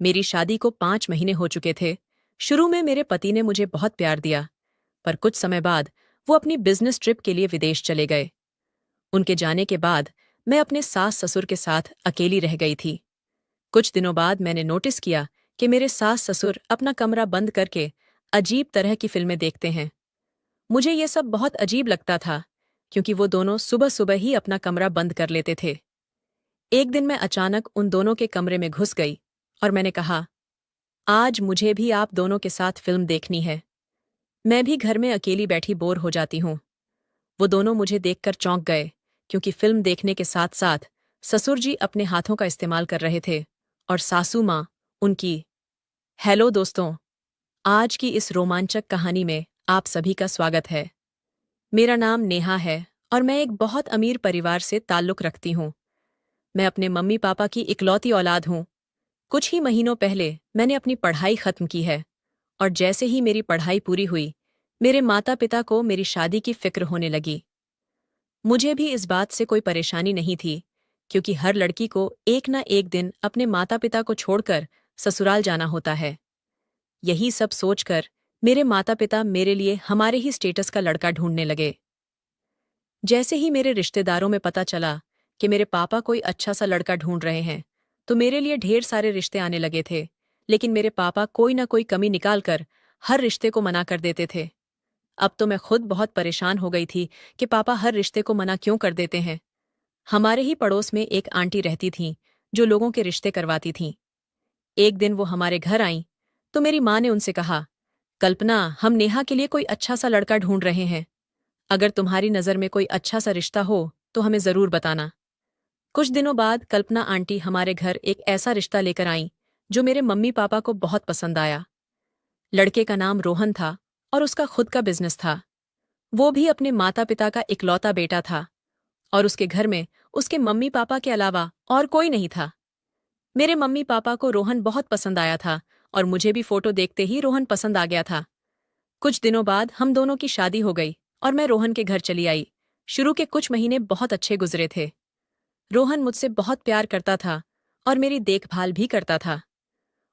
मेरी शादी को 5 महीने हो चुके थे। शुरू में मेरे पति ने मुझे बहुत प्यार दिया, पर कुछ समय बाद वो अपनी बिजनेस ट्रिप के लिए विदेश चले गए। उनके जाने के बाद मैं अपने सास ससुर के साथ अकेली रह गई थी। कुछ दिनों बाद मैंने नोटिस किया कि मेरे सास ससुर अपना कमरा बंद करके अजीब तरह की फिल्में देखते हैं। मुझे ये सब बहुत अजीब लगता था, क्योंकि वो दोनों सुबह सुबह ही अपना कमरा बंद कर लेते थे। एक दिन मैं अचानक उन दोनों के कमरे में घुस गई और मैंने कहा, आज मुझे भी आप दोनों के साथ फिल्म देखनी है। मैं भी घर में अकेली बैठी बोर हो जाती हूँ। वो दोनों मुझे देखकर चौंक गए, क्योंकि फिल्म देखने के साथ साथ ससुर जी अपने हाथों का इस्तेमाल कर रहे थे और सासू माँ उनकी। हेलो दोस्तों, आज की इस रोमांचक कहानी में आप सभी का स्वागत है। मेरा नाम नेहा है और मैं एक बहुत अमीर परिवार से ताल्लुक रखती हूँ। मैं अपने मम्मी पापा की इकलौती औलाद हूँ। कुछ ही महीनों पहले मैंने अपनी पढ़ाई खत्म की है, और जैसे ही मेरी पढ़ाई पूरी हुई, मेरे माता पिता को मेरी शादी की फिक्र होने लगी। मुझे भी इस बात से कोई परेशानी नहीं थी, क्योंकि हर लड़की को एक ना एक दिन अपने माता पिता को छोड़कर ससुराल जाना होता है। यही सब सोचकर मेरे माता पिता मेरे लिए हमारे ही स्टेटस का लड़का ढूंढने लगे। जैसे ही मेरे रिश्तेदारों में पता चला कि मेरे पापा कोई अच्छा सा लड़का ढूंढ रहे हैं, तो मेरे लिए ढेर सारे रिश्ते आने लगे थे। लेकिन मेरे पापा कोई ना कोई कमी निकालकर हर रिश्ते को मना कर देते थे। अब तो मैं खुद बहुत परेशान हो गई थी कि पापा हर रिश्ते को मना क्यों कर देते हैं। हमारे ही पड़ोस में एक आंटी रहती थीं, जो लोगों के रिश्ते करवाती थीं। एक दिन वो हमारे घर आईं, तो मेरी माँ ने उनसे कहा, कल्पना, हम नेहा के लिए कोई अच्छा सा लड़का ढूंढ रहे हैं। अगर तुम्हारी नज़र में कोई अच्छा सा रिश्ता हो तो हमें ज़रूर बताना। कुछ दिनों बाद कल्पना आंटी हमारे घर एक ऐसा रिश्ता लेकर आईं, जो मेरे मम्मी पापा को बहुत पसंद आया। लड़के का नाम रोहन था और उसका खुद का बिजनेस था। वो भी अपने माता पिता का इकलौता बेटा था, और उसके घर में उसके मम्मी पापा के अलावा और कोई नहीं था। मेरे मम्मी पापा को रोहन बहुत पसंद आया था, और मुझे भी फोटो देखते ही रोहन पसंद आ गया था। कुछ दिनों बाद हम दोनों की शादी हो गई और मैं रोहन के घर चली आई। शुरू के कुछ महीने बहुत अच्छे गुजरे थे। रोहन मुझसे बहुत प्यार करता था और मेरी देखभाल भी करता था।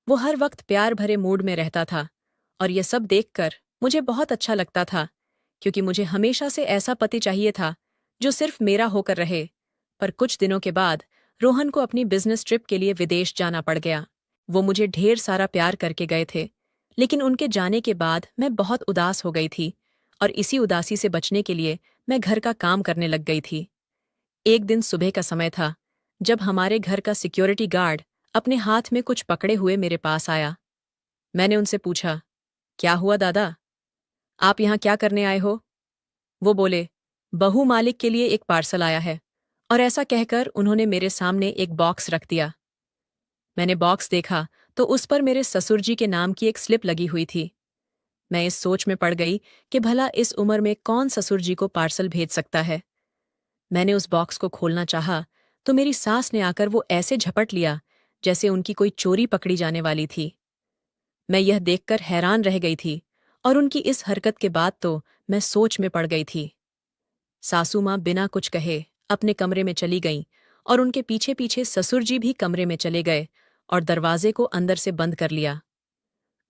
वो हर वक्त प्यार भरे मूड में रहता था, और ये सब देखकर मुझे बहुत अच्छा लगता था, क्योंकि मुझे हमेशा से ऐसा पति चाहिए था जो सिर्फ मेरा होकर रहे। पर कुछ दिनों के बाद रोहन को अपनी बिजनेस ट्रिप के लिए विदेश जाना पड़ गया। वो मुझे ढेर सारा प्यार करके गए थे, लेकिन उनके जाने के बाद मैं बहुत उदास हो गई थी, और इसी उदासी से बचने के लिए मैं घर का काम करने लग गई थी। एक दिन सुबह का समय था, जब हमारे घर का सिक्योरिटी गार्ड अपने हाथ में कुछ पकड़े हुए मेरे पास आया। मैंने उनसे पूछा, क्या हुआ दादा? आप यहाँ क्या करने आए हो? वो बोले, बहू मालिक के लिए एक पार्सल आया है। और ऐसा कहकर उन्होंने मेरे सामने एक बॉक्स रख दिया। मैंने बॉक्स देखा तो उस पर मेरे ससुर जी के नाम की एक स्लिप लगी हुई थी। मैं इस सोच में पड़ गई कि भला इस उम्र में कौन ससुर जी को पार्सल भेज सकता है। मैंने उस बॉक्स को खोलना चाहा, तो मेरी सास ने आकर वो ऐसे झपट लिया जैसे उनकी कोई चोरी पकड़ी जाने वाली थी। मैं यह देखकर हैरान रह गई थी, और उनकी इस हरकत के बाद तो मैं सोच में पड़ गई थी। सासू माँ बिना कुछ कहे अपने कमरे में चली गईं, और उनके पीछे पीछे ससुर जी भी कमरे में चले गए और दरवाजे को अंदर से बंद कर लिया।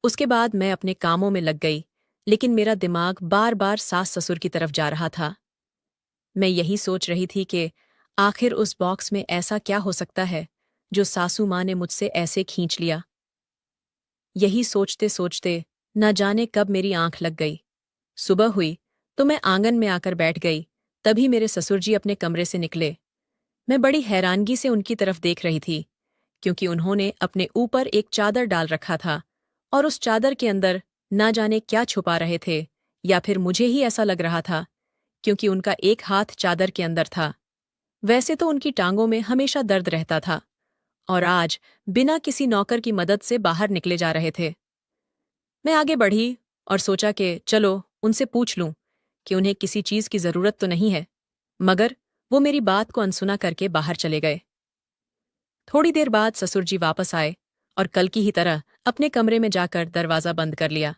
उसके बाद मैं अपने कामों में लग गई, लेकिन मेरा दिमाग बार बार सास ससुर की तरफ जा रहा था। मैं यही सोच रही थी कि आखिर उस बॉक्स में ऐसा क्या हो सकता है जो सासू माँ ने मुझसे ऐसे खींच लिया। यही सोचते सोचते न जाने कब मेरी आंख लग गई। सुबह हुई तो मैं आंगन में आकर बैठ गई। तभी मेरे ससुर जी अपने कमरे से निकले। मैं बड़ी हैरानगी से उनकी तरफ देख रही थी, क्योंकि उन्होंने अपने ऊपर एक चादर डाल रखा था, और उस चादर के अंदर ना जाने क्या छुपा रहे थे, या फिर मुझे ही ऐसा लग रहा था, क्योंकि उनका एक हाथ चादर के अंदर था। वैसे तो उनकी टांगों में हमेशा दर्द रहता था, और आज बिना किसी नौकर की मदद से बाहर निकले जा रहे थे। मैं आगे बढ़ी और सोचा कि चलो उनसे पूछ लूं कि उन्हें किसी चीज की जरूरत तो नहीं है, मगर वो मेरी बात को अनसुना करके बाहर चले गए। थोड़ी देर बाद ससुर जी वापस आए और कल की ही तरह अपने कमरे में जाकर दरवाजा बंद कर लिया।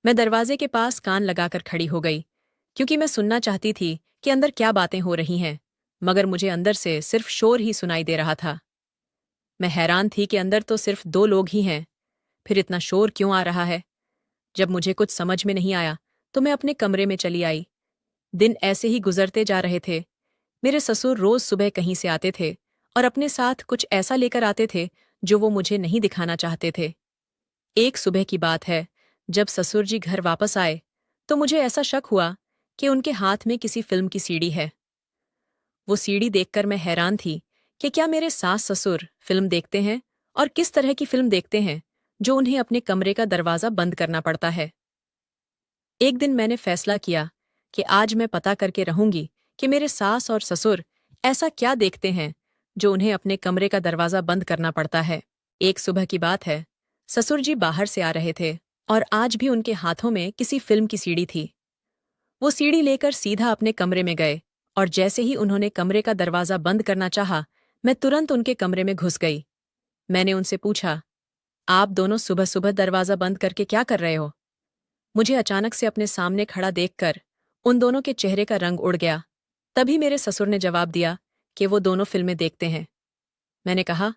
मैं दरवाजे के पास कान लगाकर खड़ी हो गई, क्योंकि मैं सुनना चाहती थी कि अंदर क्या बातें हो रही हैं, मगर मुझे अंदर से सिर्फ शोर ही सुनाई दे रहा था। मैं हैरान थी कि अंदर तो सिर्फ 2 लोग ही हैं, फिर इतना शोर क्यों आ रहा है? जब मुझे कुछ समझ में नहीं आया, तो मैं अपने कमरे में चली आई। दिन ऐसे ही गुजरते जा रहे थे। मेरे ससुर रोज सुबह कहीं से आते थे और अपने साथ कुछ ऐसा लेकर आते थे जो वो मुझे नहीं दिखाना चाहते थे। एक सुबह की बात है, जब ससुर जी घर वापस आए, तो मुझे ऐसा शक हुआ कि उनके हाथ में किसी फिल्म की सीडी है। वो सीडी देखकर मैं हैरान थी कि क्या मेरे सास ससुर फिल्म देखते हैं और किस तरह की फिल्म देखते हैं जो उन्हें अपने कमरे का दरवाजा बंद करना पड़ता है। एक दिन मैंने फैसला किया कि आज मैं पता करके रहूंगी कि मेरे सास और ससुर ऐसा क्या देखते हैं जो उन्हें अपने कमरे का दरवाजा बंद करना पड़ता है। एक सुबह की बात है, ससुर जी बाहर से आ रहे थे और आज भी उनके हाथों में किसी फिल्म की सीडी थी। वो सीडी लेकर सीधा अपने कमरे में गए और जैसे ही उन्होंने कमरे का दरवाजा बंद करना चाहा, मैं तुरंत उनके कमरे में घुस गई। मैंने उनसे पूछा, आप दोनों सुबह सुबह दरवाजा बंद करके क्या कर रहे हो? मुझे अचानक से अपने सामने खड़ा देखकर उन दोनों के चेहरे का रंग उड़ गया। तभी मेरे ससुर ने जवाब दिया कि वो दोनों फिल्में देखते हैं। मैंने कहा,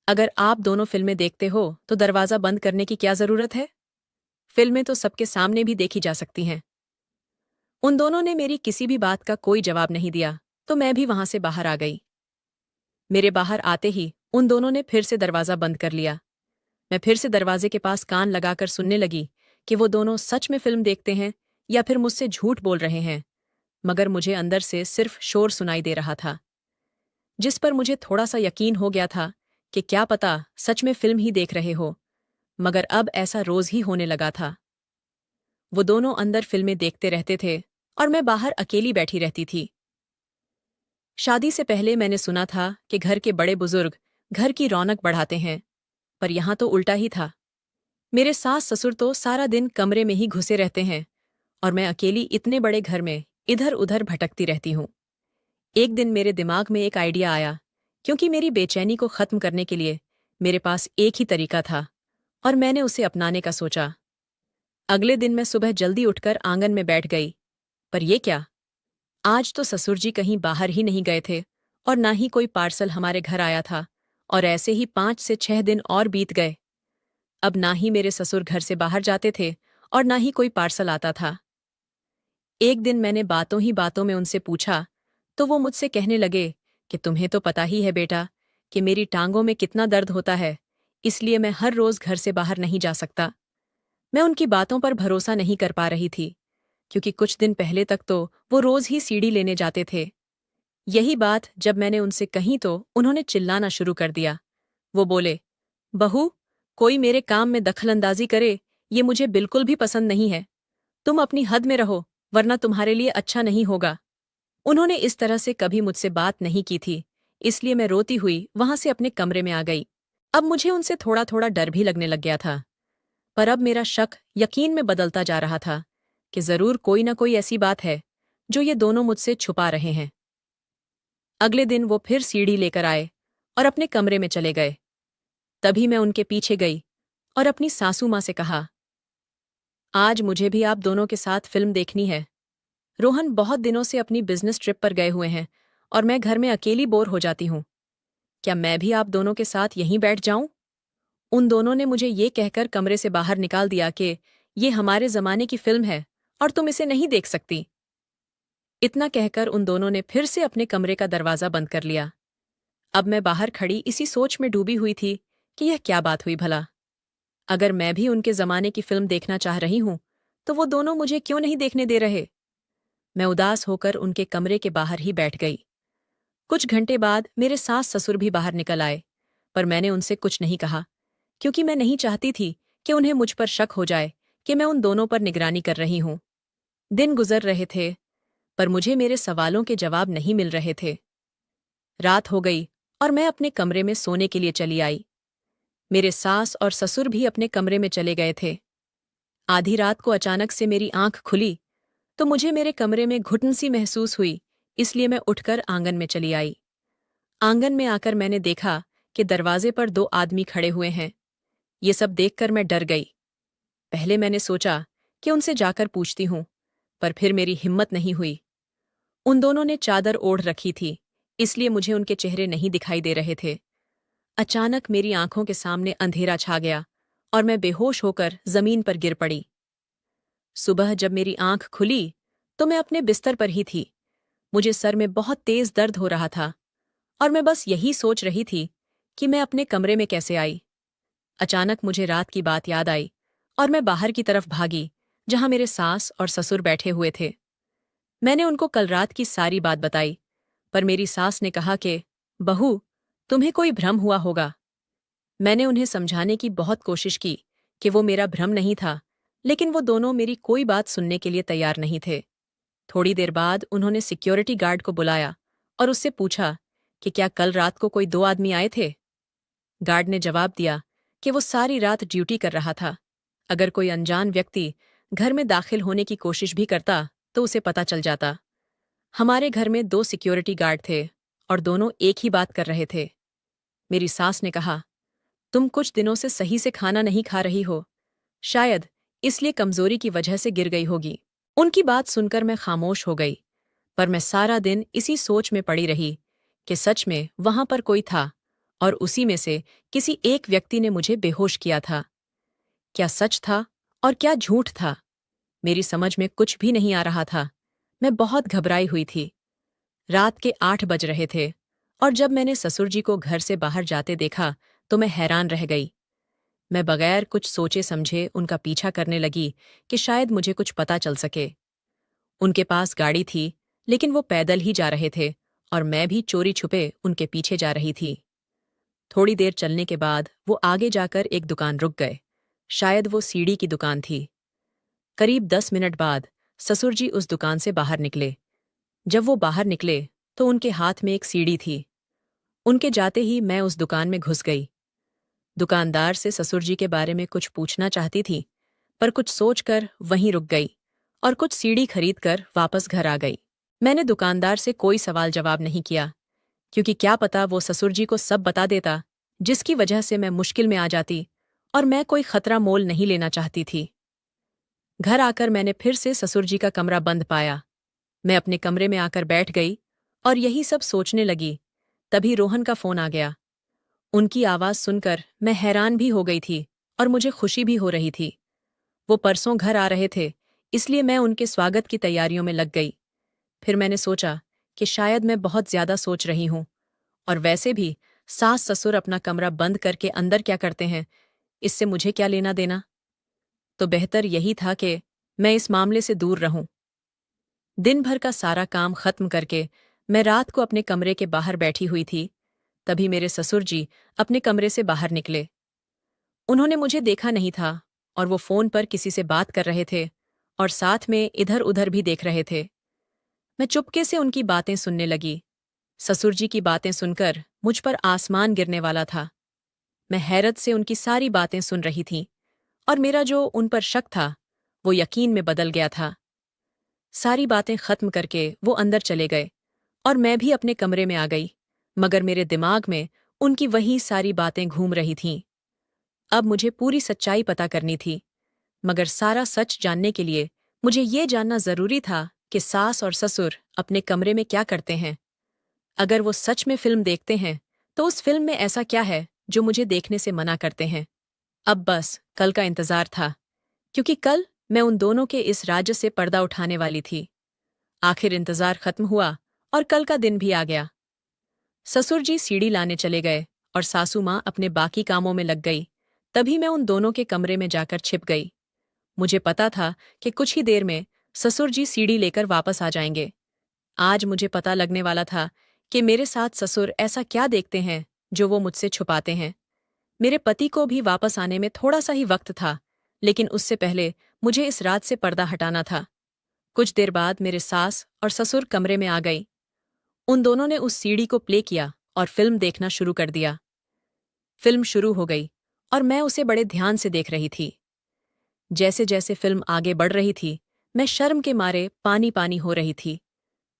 अगर आप दोनों फिल्में देखते हो तो दरवाजा बंद करने की क्या जरूरत है? फिल्में तो सबके सामने भी देखी जा सकती हैं। उन दोनों ने मेरी किसी भी बात का कोई जवाब नहीं दिया, तो मैं भी वहां से बाहर आ गई। मेरे बाहर आते ही उन दोनों ने फिर से दरवाजा बंद कर लिया। मैं फिर से दरवाजे के पास कान लगाकर सुनने लगी कि वो दोनों सच में फिल्म देखते हैं या फिर मुझसे झूठ बोल रहे हैं, मगर मुझे अंदर से सिर्फ शोर सुनाई दे रहा था, जिस पर मुझे थोड़ा सा यकीन हो गया था कि क्या पता सच में फिल्म ही देख रहे हो। मगर अब ऐसा रोज ही होने लगा था। वो दोनों अंदर फिल्में देखते रहते थे और मैं बाहर अकेली बैठी रहती थी। शादी से पहले मैंने सुना था कि घर के बड़े बुजुर्ग घर की रौनक बढ़ाते हैं, पर यहां तो उल्टा ही था। मेरे सास ससुर तो सारा दिन कमरे में ही घुसे रहते हैं और मैं अकेली इतने बड़े घर में इधर उधर भटकती रहती हूँ। एक दिन मेरे दिमाग में एक आइडिया आया, क्योंकि मेरी बेचैनी को खत्म करने के लिए मेरे पास एक ही तरीका था और मैंने उसे अपनाने का सोचा। अगले दिन मैं सुबह जल्दी उठकर आंगन में बैठ गई। पर ये क्या, आज तो ससुर जी कहीं बाहर ही नहीं गए थे और ना ही कोई पार्सल हमारे घर आया था, और ऐसे ही 5 से 6 दिन और बीत गए। अब ना ही मेरे ससुर घर से बाहर जाते थे और ना ही कोई पार्सल आता था। एक दिन मैंने बातों ही बातों में उनसे पूछा, तो वो मुझसे कहने लगे कि तुम्हें तो पता ही है बेटा कि मेरी टांगों में कितना दर्द होता है, इसलिए मैं हर रोज घर से बाहर नहीं जा सकता। मैं उनकी बातों पर भरोसा नहीं कर पा रही थी, क्योंकि कुछ दिन पहले तक तो वो रोज ही सीढ़ी लेने जाते थे। यही बात जब मैंने उनसे कही तो उन्होंने चिल्लाना शुरू कर दिया। वो बोले, बहू, कोई मेरे काम में दखलंदाजी करे, ये मुझे बिल्कुल भी पसंद नहीं है। तुम अपनी हद में रहो, वरना तुम्हारे लिए अच्छा नहीं होगा। उन्होंने इस तरह से कभी मुझसे बात नहीं की थी, इसलिए मैं रोती हुई वहां से अपने कमरे में आ गई। अब मुझे उनसे थोड़ा थोड़ा डर भी लगने लग गया था, पर अब मेरा शक यकीन में बदलता जा रहा था कि जरूर कोई ना कोई ऐसी बात है जो ये दोनों मुझसे छुपा रहे हैं। अगले दिन वो फिर सीढ़ी लेकर आए और अपने कमरे में चले गए। तभी मैं उनके पीछे गई और अपनी सासू माँ से कहा, आज मुझे भी आप दोनों के साथ फिल्म देखनी है। रोहन बहुत दिनों से अपनी बिजनेस ट्रिप पर गए हुए हैं और मैं घर में अकेली बोर हो जाती हूँ। क्या मैं भी आप दोनों के साथ यहीं बैठ जाऊं? उन दोनों ने मुझे ये कहकर कमरे से बाहर निकाल दिया कि ये हमारे जमाने की फिल्म है और तुम इसे नहीं देख सकती। इतना कहकर उन दोनों ने फिर से अपने कमरे का दरवाजा बंद कर लिया। अब मैं बाहर खड़ी इसी सोच में डूबी हुई थी कि यह क्या बात हुई भला। अगर मैं भी उनके जमाने की फिल्म देखना चाह रही हूं, तो वो दोनों मुझे क्यों नहीं देखने दे रहे? मैं उदास होकर उनके कमरे के बाहर ही बैठ गई। कुछ घंटे बाद मेरे सास ससुर भी बाहर निकल आए, पर मैंने उनसे कुछ नहीं कहा, क्योंकि मैं नहीं चाहती थी कि उन्हें मुझ पर शक हो जाए कि मैं उन दोनों पर निगरानी कर रही हूं। दिन गुजर रहे थे, पर मुझे मेरे सवालों के जवाब नहीं मिल रहे थे। रात हो गई और मैं अपने कमरे में सोने के लिए चली आई। मेरे सास और ससुर भी अपने कमरे में चले गए थे। आधी रात को अचानक से मेरी आंख खुली तो मुझे मेरे कमरे में घुटन सी महसूस हुई, इसलिए मैं उठकर आंगन में चली आई। आंगन में आकर मैंने देखा कि दरवाजे पर 2 आदमी खड़े हुए हैं। ये सब देखकर मैं डर गई। पहले मैंने सोचा कि उनसे जाकर पूछती हूँ, पर फिर मेरी हिम्मत नहीं हुई। उन दोनों ने चादर ओढ़ रखी थी, इसलिए मुझे उनके चेहरे नहीं दिखाई दे रहे थे। अचानक मेरी आंखों के सामने अंधेरा छा गया और मैं बेहोश होकर जमीन पर गिर पड़ी। सुबह जब मेरी आंख खुली तो मैं अपने बिस्तर पर ही थी। मुझे सर में बहुत तेज दर्द हो रहा था और मैं बस यही सोच रही थी कि मैं अपने कमरे में कैसे आई। अचानक मुझे रात की बात याद आई और मैं बाहर की तरफ भागी, जहां मेरे सास और ससुर बैठे हुए थे। मैंने उनको कल रात की सारी बात बताई, पर मेरी सास ने कहा कि बहू, तुम्हें कोई भ्रम हुआ होगा। मैंने उन्हें समझाने की बहुत कोशिश की कि वो मेरा भ्रम नहीं था, लेकिन वो दोनों मेरी कोई बात सुनने के लिए तैयार नहीं थे। थोड़ी देर बाद उन्होंने सिक्योरिटी गार्ड को बुलाया और उससे पूछा कि क्या कल रात को कोई 2 आदमी आए थे। गार्ड ने जवाब दिया कि वो सारी रात ड्यूटी कर रहा था। अगर कोई अनजान व्यक्ति घर में दाखिल होने की कोशिश भी करता तो उसे पता चल जाता। हमारे घर में 2 सिक्योरिटी गार्ड थे और दोनों एक ही बात कर रहे थे। मेरी सास ने कहा, तुम कुछ दिनों से सही से खाना नहीं खा रही हो, शायद इसलिए कमजोरी की वजह से गिर गई होगी। उनकी बात सुनकर मैं खामोश हो गई, पर मैं सारा दिन इसी सोच में पड़ी रही कि सच में वहां पर कोई था और उसी में से किसी एक व्यक्ति ने मुझे बेहोश किया था। क्या सच था और क्या झूठ था, मेरी समझ में कुछ भी नहीं आ रहा था। मैं बहुत घबराई हुई थी। रात के 8 बज रहे थे और जब मैंने ससुर जी को घर से बाहर जाते देखा तो मैं हैरान रह गई। मैं बगैर कुछ सोचे समझे उनका पीछा करने लगी कि शायद मुझे कुछ पता चल सके। उनके पास गाड़ी थी, लेकिन वो पैदल ही जा रहे थे और मैं भी चोरी छुपे उनके पीछे जा रही थी। थोड़ी देर चलने के बाद वो आगे जाकर एक दुकान रुक गए। शायद वो सीढ़ी की दुकान थी। करीब 10 मिनट बाद ससुर जी उस दुकान से बाहर निकले। जब वो बाहर निकले तो उनके हाथ में एक सीढ़ी थी। उनके जाते ही मैं उस दुकान में घुस गई। दुकानदार से ससुर जी के बारे में कुछ पूछना चाहती थी, पर कुछ सोचकर वहीं रुक गई और कुछ सीढ़ी खरीदकर वापस घर आ गई। मैंने दुकानदार से कोई सवाल जवाब नहीं किया, क्योंकि क्या पता वो ससुर जी को सब बता देता, जिसकी वजह से मैं मुश्किल में आ जाती और मैं कोई खतरा मोल नहीं लेना चाहती थी। घर आकर मैंने फिर से ससुर जी का कमरा बंद पाया। मैं अपने कमरे में आकर बैठ गई और यही सब सोचने लगी। तभी रोहन का फोन आ गया। उनकी आवाज सुनकर मैं हैरान भी हो गई थी और मुझे खुशी भी हो रही थी। वो परसों घर आ रहे थे, इसलिए मैं उनके स्वागत की तैयारियों में लग गई। फिर मैंने सोचा कि शायद मैं बहुत ज्यादा सोच रही हूं, और वैसे भी सास ससुर अपना कमरा बंद करके अंदर क्या करते हैं, इससे मुझे क्या लेना देना। तो बेहतर यही था कि मैं इस मामले से दूर रहूं। दिन भर का सारा काम खत्म करके मैं रात को अपने कमरे के बाहर बैठी हुई थी। तभी मेरे ससुर जी अपने कमरे से बाहर निकले। उन्होंने मुझे देखा नहीं था और वो फोन पर किसी से बात कर रहे थे और साथ में इधर उधर भी देख रहे थे। मैं चुपके से उनकी बातें सुनने लगी। ससुर जी की बातें सुनकर मुझ पर आसमान गिरने वाला था। मैं हैरत से उनकी सारी बातें सुन रही थी और मेरा जो उन पर शक था वो यकीन में बदल गया था। सारी बातें खत्म करके वो अंदर चले गए और मैं भी अपने कमरे में आ गई, मगर मेरे दिमाग में उनकी वही सारी बातें घूम रही थीं। अब मुझे पूरी सच्चाई पता करनी थी, मगर सारा सच जानने के लिए मुझे ये जानना जरूरी था कि सास और ससुर अपने कमरे में क्या करते हैं। अगर वो सच में फिल्म देखते हैं तो उस फिल्म में ऐसा क्या है जो मुझे देखने से मना करते हैं। अब बस कल का इंतजार था, क्योंकि कल मैं उन दोनों के इस राज्य से पर्दा उठाने वाली थी। आखिर इंतजार खत्म हुआ और कल का दिन भी आ गया। ससुर जी सीढ़ी लाने चले गए और सासू माँ अपने बाकी कामों में लग गई। तभी मैं उन दोनों के कमरे में जाकर छिप गई। मुझे पता था कि कुछ ही देर में ससुर जी सीढ़ी लेकर वापस आ जाएंगे। आज मुझे पता लगने वाला था कि मेरे साथ ससुर ऐसा क्या देखते हैं जो वो मुझसे छुपाते हैं। मेरे पति को भी वापस आने में थोड़ा सा ही वक्त था, लेकिन उससे पहले मुझे इस रात से पर्दा हटाना था। कुछ देर बाद मेरे सास और ससुर कमरे में आ गई। उन दोनों ने उस सीडी को प्ले किया और फिल्म देखना शुरू कर दिया। फिल्म शुरू हो गई और मैं उसे बड़े ध्यान से देख रही थी। जैसे जैसे फिल्म आगे बढ़ रही थी, मैं शर्म के मारे पानी पानी हो रही थी।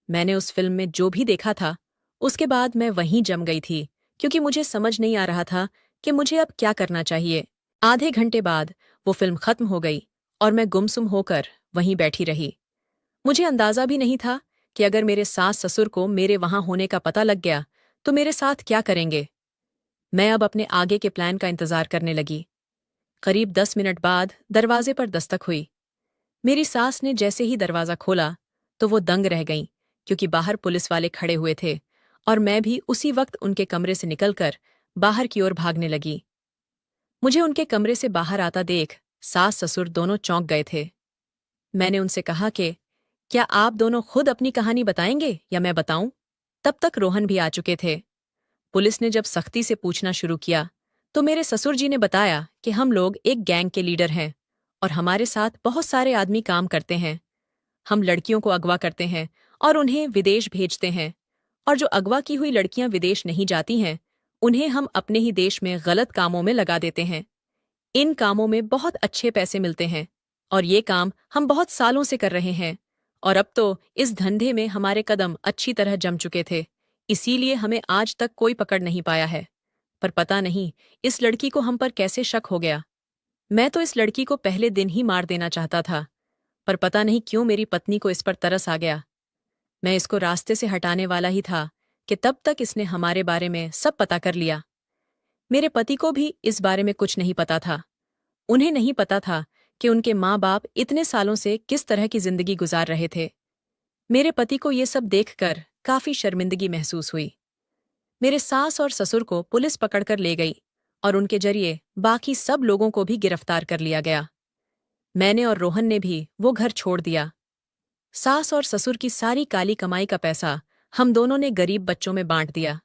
मैंने उस फिल्म में जो भी देखा था, उसके बाद मैं वहीं जम गई थी, क्योंकि मुझे समझ नहीं आ रहा था कि मुझे अब क्या करना चाहिए। आधे घंटे बाद वो फिल्म खत्म हो गई और मैं गुमसुम होकर वहीं बैठी रही। मुझे अंदाजा भी नहीं था कि अगर मेरे सास ससुर को मेरे वहां होने का पता लग गया तो मेरे साथ क्या करेंगे। मैं अब अपने आगे के प्लान का इंतजार करने लगी। करीब 10 मिनट बाद दरवाजे पर दस्तक हुई। मेरी सास ने जैसे ही दरवाजा खोला तो वो दंग रह गईं, क्योंकि बाहर पुलिस वाले खड़े हुए थे और मैं भी उसी वक्त उनके कमरे से निकलकर बाहर की ओर भागने लगी। मुझे उनके कमरे से बाहर आता देख सास ससुर दोनों चौंक गए थे। मैंने उनसे कहा कि क्या आप दोनों खुद अपनी कहानी बताएंगे या मैं बताऊं? तब तक रोहन भी आ चुके थे। पुलिस ने जब सख्ती से पूछना शुरू किया तो मेरे ससुर जी ने बताया कि हम लोग एक गैंग के लीडर हैं और हमारे साथ बहुत सारे आदमी काम करते हैं। हम लड़कियों को अगवा करते हैं और उन्हें विदेश भेजते हैं, और जो अगवा की हुई लड़कियां विदेश नहीं जाती हैं उन्हें हम अपने ही देश में गलत कामों में लगा देते हैं। इन कामों में बहुत अच्छे पैसे मिलते हैं और ये काम हम बहुत सालों से कर रहे हैं, और अब तो इस धंधे में हमारे कदम अच्छी तरह जम चुके थे, इसीलिए हमें आज तक कोई पकड़ नहीं पाया है। पर पता नहीं इस लड़की को हम पर कैसे शक हो गया। मैं तो इस लड़की को पहले दिन ही मार देना चाहता था, पर पता नहीं क्यों मेरी पत्नी को इस पर तरस आ गया। मैं इसको रास्ते से हटाने वाला ही था कि तब तक इसने हमारे बारे में सब पता कर लिया। मेरे पति को भी इस बारे में कुछ नहीं पता था। उन्हें नहीं पता था कि उनके माँ बाप इतने सालों से किस तरह की जिंदगी गुजार रहे थे। मेरे पति को ये सब देखकर काफी शर्मिंदगी महसूस हुई। मेरे सास और ससुर को पुलिस पकड़कर ले गई और उनके जरिए बाकी सब लोगों को भी गिरफ्तार कर लिया गया। मैंने और रोहन ने भी वो घर छोड़ दिया। सास और ससुर की सारी काली कमाई का पैसा हम दोनों ने गरीब बच्चों में बांट दिया।